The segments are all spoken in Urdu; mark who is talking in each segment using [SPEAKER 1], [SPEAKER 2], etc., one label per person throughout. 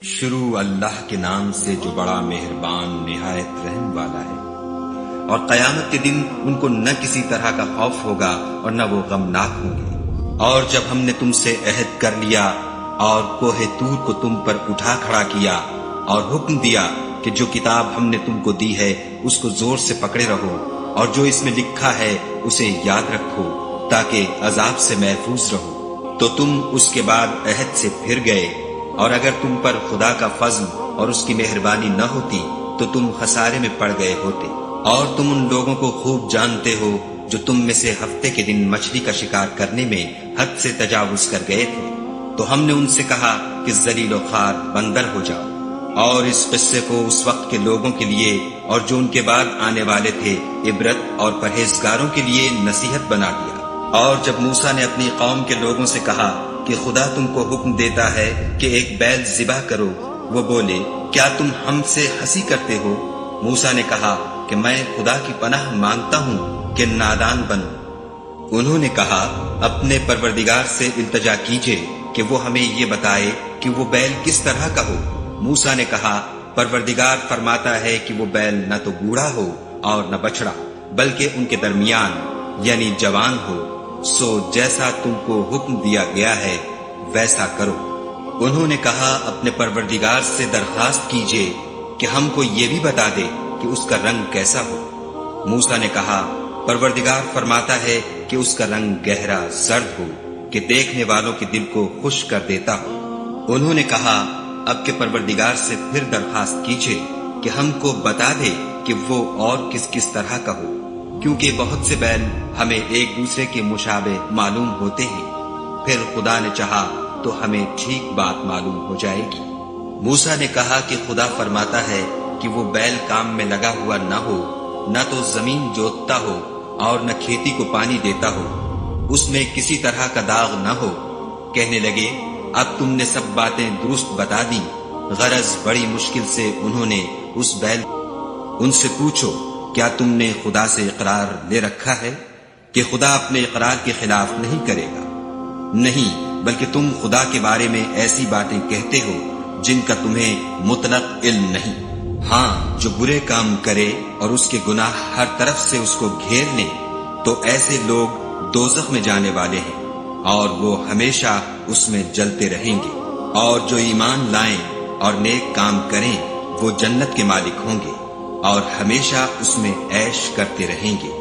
[SPEAKER 1] شروع اللہ کے نام سے جو بڑا مہربان نہایت رحم والا ہے۔ اور قیامت کے دن ان کو نہ کسی طرح کا خوف ہوگا اور نہ وہ غمناک ہوں گے۔ اور جب ہم نے تم سے عہد کر لیا اور کوہ طور کو تم پر اٹھا کھڑا کیا اور حکم دیا کہ جو کتاب ہم نے تم کو دی ہے اس کو زور سے پکڑے رہو اور جو اس میں لکھا ہے اسے یاد رکھو تاکہ عذاب سے محفوظ رہو، تو تم اس کے بعد عہد سے پھر گئے۔ اور اگر تم پر خدا کا فضل اور اس کی مہربانی نہ ہوتی تو تم خسارے میں پڑ گئے ہوتے۔ اور تم ان لوگوں کو خوب جانتے ہو جو تم میں سے ہفتے کے دن مچھلی کا شکار کرنے میں حد سے تجاوز کر گئے تھے، تو ہم نے ان سے کہا کہ ذلیل و خوار بندر ہو جاؤ، اور اس قصے کو اس وقت کے لوگوں کے لیے اور جو ان کے بعد آنے والے تھے عبرت اور پرہیزگاروں کے لیے نصیحت بنا دیا۔ اور جب موسیٰ نے اپنی قوم کے لوگوں سے کہا کہ خدا تم کو حکم دیتا ہے کہ ایک بیل ذبح کرو، وہ بولے کیا تم ہم سے ہنسی کرتے ہو؟ موسیٰ نے کہا کہ میں خدا کی پناہ مانگتا ہوں کہ نادان بنوں۔ انہوں نے کہا اپنے پروردگار سے التجا کیجئے کہ وہ ہمیں یہ بتائے کہ وہ بیل کس طرح کا ہو۔ موسیٰ نے کہا پروردگار فرماتا ہے کہ وہ بیل نہ تو بوڑھا ہو اور نہ بچڑا، بلکہ ان کے درمیان یعنی جوان ہو، سو جیسا تم کو حکم دیا گیا ہے ویسا کرو۔ انہوں نے کہا اپنے پروردگار سے درخواست کیجئے کہ ہم کو یہ بھی بتا دے کہ اس کا رنگ کیسا ہو۔ موسیٰ نے کہا پروردگار فرماتا ہے کہ اس کا رنگ گہرا زرد ہو کہ دیکھنے والوں کے دل کو خوش کر دیتا ہو۔ انہوں نے کہا اب کے پروردگار سے پھر درخواست کیجئے کہ ہم کو بتا دے کہ وہ اور کس کس طرح کا ہو، کیونکہ بہت سے بیل ہمیں ایک دوسرے کے مشابہ معلوم ہوتے ہیں، پھر خدا نے چاہا تو ہمیں ٹھیک بات معلوم ہو جائے گی۔ موسیٰ نے کہا کہ خدا فرماتا ہے کہ وہ بیل کام میں لگا ہوا نہ ہو، نہ تو زمین جوتتا ہو اور نہ کھیتی کو پانی دیتا ہو، اس میں کسی طرح کا داغ نہ ہو۔ کہنے لگے اب تم نے سب باتیں درست بتا دی، غرض بڑی مشکل سے انہوں نے اس بیل ان سے پوچھو کیا تم نے خدا سے اقرار لے رکھا ہے کہ خدا اپنے اقرار کے خلاف نہیں کرے گا؟ نہیں، بلکہ تم خدا کے بارے میں ایسی باتیں کہتے ہو جن کا تمہیں مطلق علم نہیں۔ ہاں، جو برے کام کرے اور اس کے گناہ ہر طرف سے اس کو گھیر لیں تو ایسے لوگ دوزخ میں جانے والے ہیں اور وہ ہمیشہ اس میں جلتے رہیں گے۔ اور جو ایمان لائیں اور نیک کام کریں وہ جنت کے مالک ہوں گے اور ہمیشہ اس میں عیش کرتے رہیں گے۔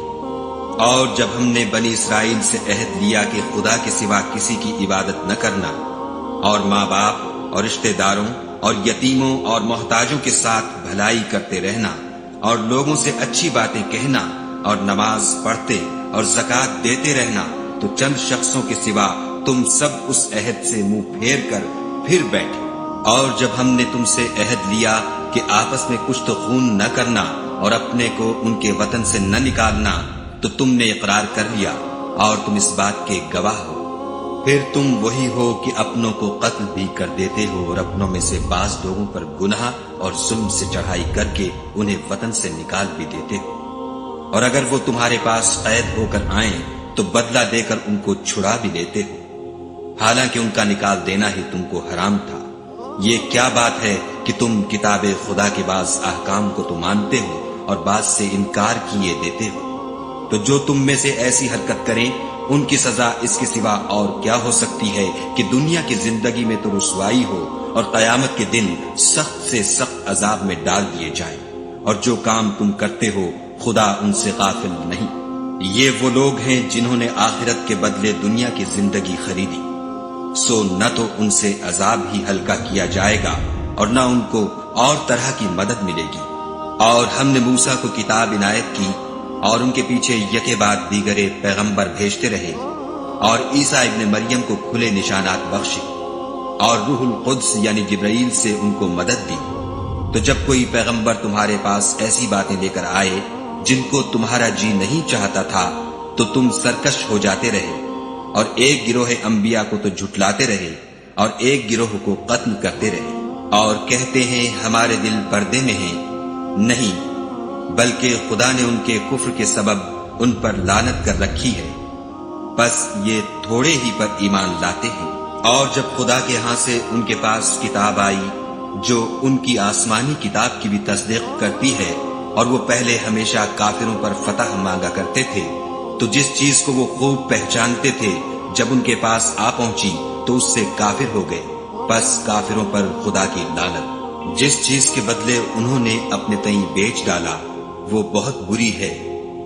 [SPEAKER 1] اور جب ہم نے بنی اسرائیل سے عہد لیا کہ خدا کے سوا کسی کی عبادت نہ کرنا اور ماں باپ اور رشتہ داروں اور یتیموں اور محتاجوں کے ساتھ بھلائی کرتے رہنا اور لوگوں سے اچھی باتیں کہنا اور نماز پڑھتے اور زکوٰۃ دیتے رہنا، تو چند شخصوں کے سوا تم سب اس عہد سے منہ پھیر کر پھر بیٹھے۔ اور جب ہم نے تم سے عہد لیا کہ آپس میں کشت و خون نہ کرنا اور اپنے کو ان کے وطن سے نہ نکالنا، تو تم نے اقرار کر لیا اور تم اس بات کے گواہ ہو۔ پھر تم وہی ہو کہ اپنوں کو قتل بھی کر دیتے ہو اور اپنوں میں سے بعض لوگوں پر گناہ اور ظلم سے چڑھائی کر کے انہیں وطن سے نکال بھی دیتے ہو۔ اور اگر وہ تمہارے پاس قید ہو کر آئیں تو بدلہ دے کر ان کو چھڑا بھی لیتے ہو، حالانکہ ان کا نکال دینا ہی تم کو حرام تھا۔ یہ کیا بات ہے کہ تم کتاب خدا کے بعض احکام کو تو مانتے ہو اور بعض سے انکار کیے دیتے ہو؟ تو جو تم میں سے ایسی حرکت کریں ان کی سزا اس کے سوا اور کیا ہو سکتی ہے کہ دنیا کی زندگی میں تو رسوائی ہو اور قیامت کے دن سخت سے سخت عذاب میں ڈال دیے جائیں۔ اور جو کام تم کرتے ہو خدا ان سے غافل نہیں۔ یہ وہ لوگ ہیں جنہوں نے آخرت کے بدلے دنیا کی زندگی خریدی، سو نہ تو ان سے عذاب ہی ہلکا کیا جائے گا اور نہ ان کو اور طرح کی مدد ملے گی۔ اور ہم نے موسیٰ کو کتاب عنایت کی اور ان کے پیچھے یکے بعد دیگرے پیغمبر بھیجتے رہے اور عیسیٰ ابن مریم کو کھلے نشانات بخشے اور روح القدس یعنی جبرائیل سے ان کو مدد دی۔ تو جب کوئی پیغمبر تمہارے پاس ایسی باتیں لے کر آئے جن کو تمہارا جی نہیں چاہتا تھا تو تم سرکش ہو جاتے رہے، اور ایک گروہ انبیاء کو تو جھٹلاتے رہے اور ایک گروہ کو قتل کرتے رہے، اور کہتے ہیں ہمارے دل پردے میں ہیں۔ نہیں، بلکہ خدا نے ان کے کفر کے سبب ان پر لعنت کر رکھی ہے، بس یہ تھوڑے ہی پر ایمان لاتے ہیں۔ اور جب خدا کے ہاں سے ان کے پاس کتاب آئی جو ان کی آسمانی کتاب کی بھی تصدیق کرتی ہے، اور وہ پہلے ہمیشہ کافروں پر فتح مانگا کرتے تھے، تو جس چیز کو وہ خوب پہچانتے تھے جب ان کے پاس آ پہنچی تو اس سے کافر ہو گئے۔ بس کافروں پر خدا کی لعنت۔ جس چیز کے بدلے انہوں نے اپنے تئیں بیچ ڈالا وہ بہت بری ہے،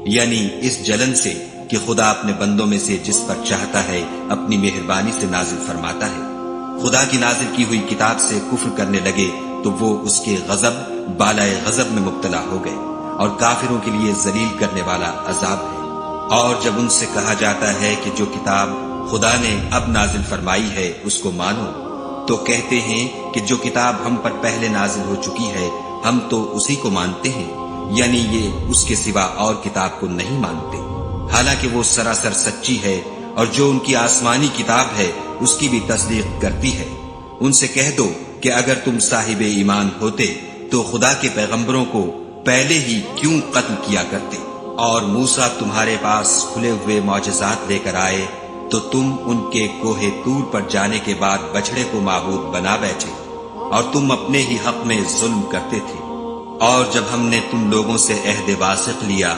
[SPEAKER 1] یعنی اس جلن سے کہ خدا اپنے بندوں میں سے جس پر چاہتا ہے اپنی مہربانی سے نازل فرماتا ہے۔ خدا کی نازل کی ہوئی کتاب سے کفر کرنے لگے تو وہ اس کے غضب بالائے غضب میں مبتلا ہو گئے، اور کافروں کے لیے ذلیل کرنے والا عذاب ہے۔ اور جب ان سے کہا جاتا ہے کہ جو کتاب خدا نے اب نازل فرمائی ہے اس کو مانو، تو کہتے ہیں کہ جو کتاب ہم پر پہلے نازل ہو چکی ہے ہم تو اسی کو مانتے ہیں، یعنی یہ اس کے سوا اور کتاب کو نہیں مانتے، حالانکہ وہ سراسر سچی ہے، اور جو ان کی آسمانی کتاب ہے اس کی بھی تصدیق کرتی ہے۔ ان سے کہہ دو کہ اگر تم صاحب ایمان ہوتے تو خدا کے پیغمبروں کو پہلے ہی کیوں قتل کیا کرتے، اور موسیٰ تمہارے پاس کھلے ہوئے معجزات لے کر آئے تو تم ان کے کوہ طور پر جانے کے بعد بچڑے کو معبود بنا بیٹھے، اور تم اپنے ہی حق میں ظلم کرتے تھے۔ اور جب ہم نے تم لوگوں سے عہد واثق لیا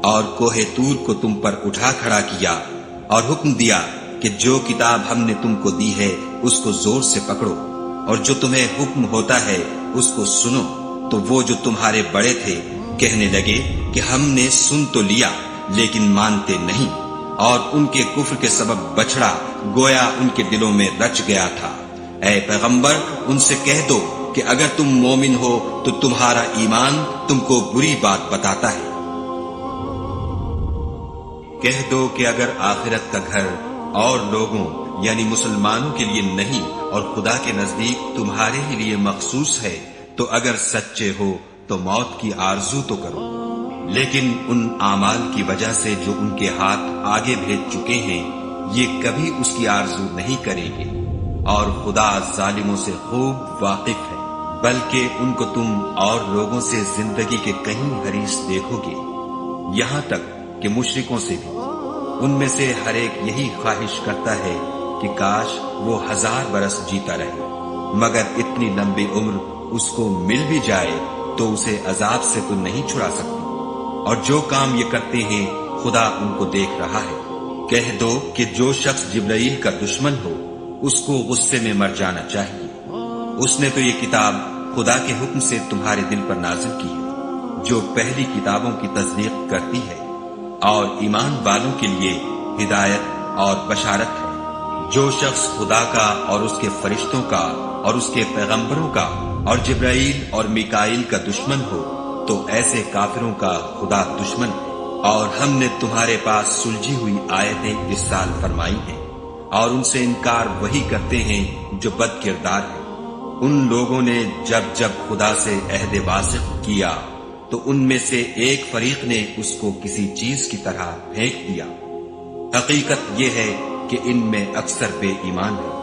[SPEAKER 1] اور کوہ طور کو تم پر اٹھا کھڑا کیا اور حکم دیا کہ جو کتاب ہم نے تم کو دی ہے اس کو زور سے پکڑو، اور جو تمہیں حکم ہوتا ہے اس کو سنو، تو وہ جو تمہارے بڑے تھے کہنے لگے کہ ہم نے سن تو لیا لیکن مانتے نہیں، اور ان کے کفر کے سبب بچڑا گویا ان کے دلوں میں رچ گیا تھا۔ اے پیغمبر ان سے کہہ دو کہ اگر تم مومن ہو تو تمہارا ایمان تم کو بری بات بتاتا ہے۔ کہہ دو کہ اگر آخرت کا گھر اور لوگوں یعنی مسلمانوں کے لیے نہیں اور خدا کے نزدیک تمہارے ہی لیے مخصوص ہے تو اگر سچے ہو تو موت کی آرزو تو کرو، لیکن ان اعمال کی وجہ سے جو ان کے ہاتھ آگے بھیج چکے ہیں یہ کبھی اس کی آرزو نہیں کریں گے، اور خدا ظالموں سے خوب واقف ہے۔ بلکہ ان کو تم اور لوگوں سے زندگی کے کہیں حریص دیکھو گے، یہاں تک کہ مشرکوں سے بھی۔ ان میں سے ہر ایک یہی خواہش کرتا ہے کہ کاش وہ 1000 برس جیتا رہے، مگر اتنی لمبی عمر اس کو مل بھی جائے تو اسے عذاب سے تو نہیں چھڑا سکتی، اور جو کام یہ کرتے ہیں خدا ان کو دیکھ رہا ہے۔ کہہ دو کہ جو شخص جبرائیل کا دشمن ہو اس کو غصے میں مر جانا چاہیے، اس نے تو یہ کتاب خدا کے حکم سے تمہارے دل پر نازل کی ہے، جو پہلی کتابوں کی تصدیق کرتی ہے اور ایمان والوں کے لیے ہدایت اور بشارت ہے۔ جو شخص خدا کا اور اس کے فرشتوں کا اور اس کے پیغمبروں کا اور جبرائیل اور میکائیل کا دشمن ہو تو ایسے کافروں کا خدا دشمن ہے۔ اور ہم نے تمہارے پاس سلجھی ہوئی آیتیں ارسال فرمائی ہیں، اور ان سے انکار وہی کرتے ہیں جو بد کردار ہیں۔ ان لوگوں نے جب جب خدا سے عہد واثق کیا تو ان میں سے ایک فریق نے اس کو کسی چیز کی طرح پھینک دیا۔ حقیقت یہ ہے کہ ان میں اکثر بے ایمان ہیں،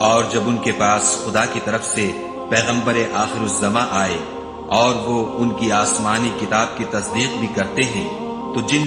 [SPEAKER 1] اور جب ان کے پاس خدا کی طرف سے پیغمبر آخر الزماں آئے اور وہ ان کی آسمانی کتاب کی تصدیق بھی کرتے ہیں تو جن